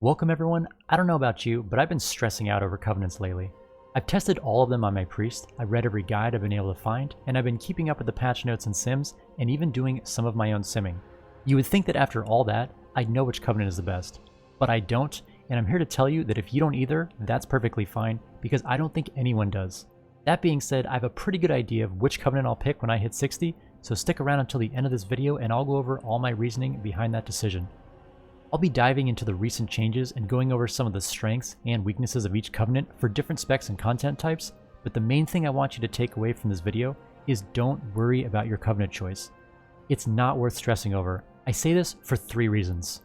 Welcome everyone. I don't know about you, but I've been stressing out over covenants lately. I've tested all of them on my priest, I've read every guide I've been able to find, and I've been keeping up with the patch notes and sims, and even doing some of my own simming. You would think that after all that, I'd know which covenant is the best. But I don't, and I'm here to tell you that if you don't either, that's perfectly fine, because I don't think anyone does. That being said, I have a pretty good idea of which covenant I'll pick when I hit 60, so stick around until the end of this video and I'll go over all my reasoning behind that decision. I'll be diving into the recent changes and going over some of the strengths and weaknesses of each covenant for different specs and content types, but the main thing I want you to take away from this video is don't worry about your covenant choice. It's not worth stressing over. I say this for 3 reasons.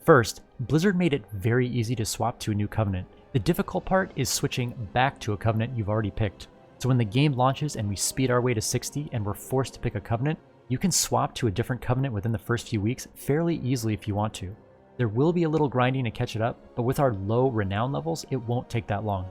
First, Blizzard made it very easy to swap to a new covenant. The difficult part is switching back to a covenant you've already picked. So when the game launches and we speed our way to 60 and we're forced to pick a covenant, you can swap to a different covenant within the first few weeks fairly easily if you want to. There will be a little grinding to catch it up, but with our low renown levels, it won't take that long.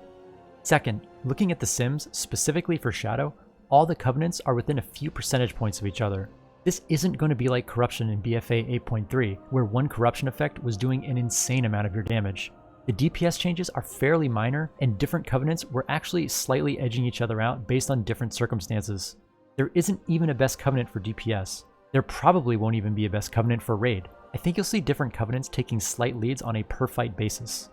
Second, looking at the sims, specifically for Shadow, all the covenants are within a few percentage points of each other. This isn't going to be like corruption in BFA 8.3, where one corruption effect was doing an insane amount of your damage. The DPS changes are fairly minor, and different covenants were actually slightly edging each other out based on different circumstances. There isn't even a best covenant for DPS. There probably won't even be a best covenant for raid. I think you'll see different covenants taking slight leads on a per fight basis.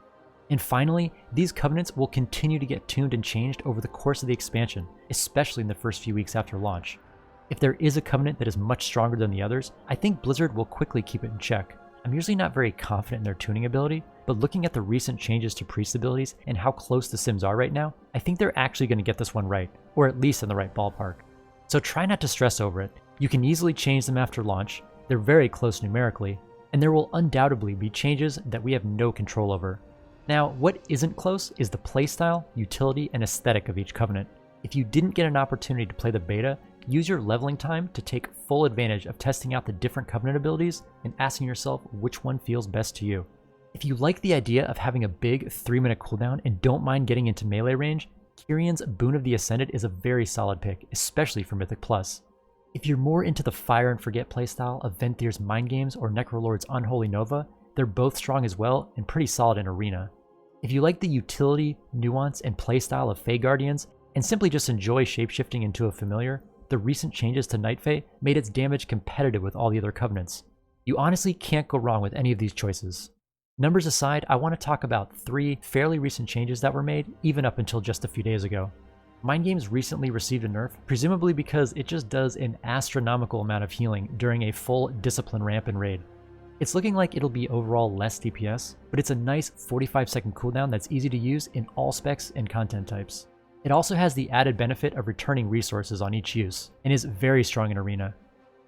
And finally, these covenants will continue to get tuned and changed over the course of the expansion, especially in the first few weeks after launch. If there is a covenant that is much stronger than the others, I think Blizzard will quickly keep it in check. I'm usually not very confident in their tuning ability, but looking at the recent changes to priest abilities and how close the sims are right now, I think they're actually going to get this one right, or at least in the right ballpark. So try not to stress over it. You can easily change them after launch, they're very close numerically, and there will undoubtedly be changes that we have no control over. Now, what isn't close is the playstyle, utility, and aesthetic of each covenant. If you didn't get an opportunity to play the beta, use your leveling time to take full advantage of testing out the different covenant abilities and asking yourself which one feels best to you. If you like the idea of having a big 3-minute cooldown and don't mind getting into melee range, Kyrion's Boon of the Ascended is a very solid pick, especially for Mythic Plus. If you're more into the Fire and Forget playstyle of Venthyr's Mind Games or Necrolord's Unholy Nova, they're both strong as well and pretty solid in Arena. If you like the utility, nuance, and playstyle of Fey Guardians, and simply just enjoy shapeshifting into a familiar, the recent changes to Night Fae made its damage competitive with all the other covenants. You honestly can't go wrong with any of these choices. Numbers aside, I want to talk about 3 fairly recent changes that were made, even up until just a few days ago. Mind Games recently received a nerf, presumably because it just does an astronomical amount of healing during a full discipline ramp in raid. It's looking like it'll be overall less DPS, but it's a nice 45-second cooldown that's easy to use in all specs and content types. It also has the added benefit of returning resources on each use, and is very strong in Arena.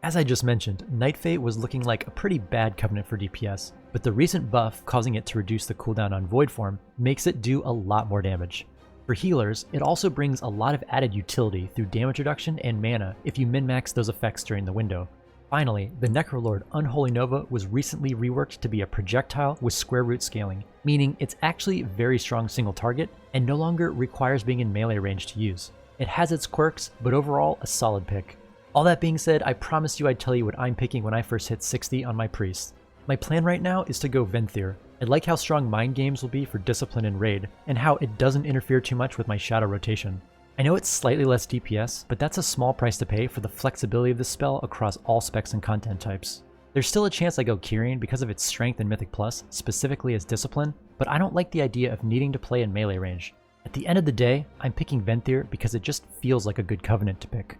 As I just mentioned, Night Fae was looking like a pretty bad covenant for DPS, but the recent buff causing it to reduce the cooldown on Void Form makes it do a lot more damage. For healers, it also brings a lot of added utility through damage reduction and mana if you min-max those effects during the window. Finally, the Necrolord Unholy Nova was recently reworked to be a projectile with square root scaling, meaning it's actually very strong single target and no longer requires being in melee range to use. It has its quirks, but overall a solid pick. All that being said, I promised you I'd tell you what I'm picking when I first hit 60 on my priest. My plan right now is to go Venthyr. I like how strong Mind Games will be for Discipline and Raid, and how it doesn't interfere too much with my Shadow rotation. I know it's slightly less DPS, but that's a small price to pay for the flexibility of this spell across all specs and content types. There's still a chance I go Kyrian because of its strength in Mythic Plus, specifically as Discipline, but I don't like the idea of needing to play in melee range. At the end of the day, I'm picking Venthyr because it just feels like a good covenant to pick.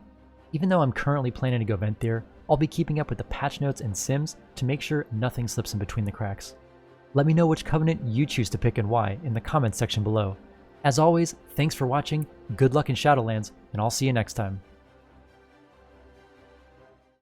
Even though I'm currently planning to go Venthyr, I'll be keeping up with the patch notes and sims to make sure nothing slips in between the cracks. Let me know which covenant you choose to pick and why in the comments section below. As always, thanks for watching, good luck in Shadowlands, and I'll see you next time.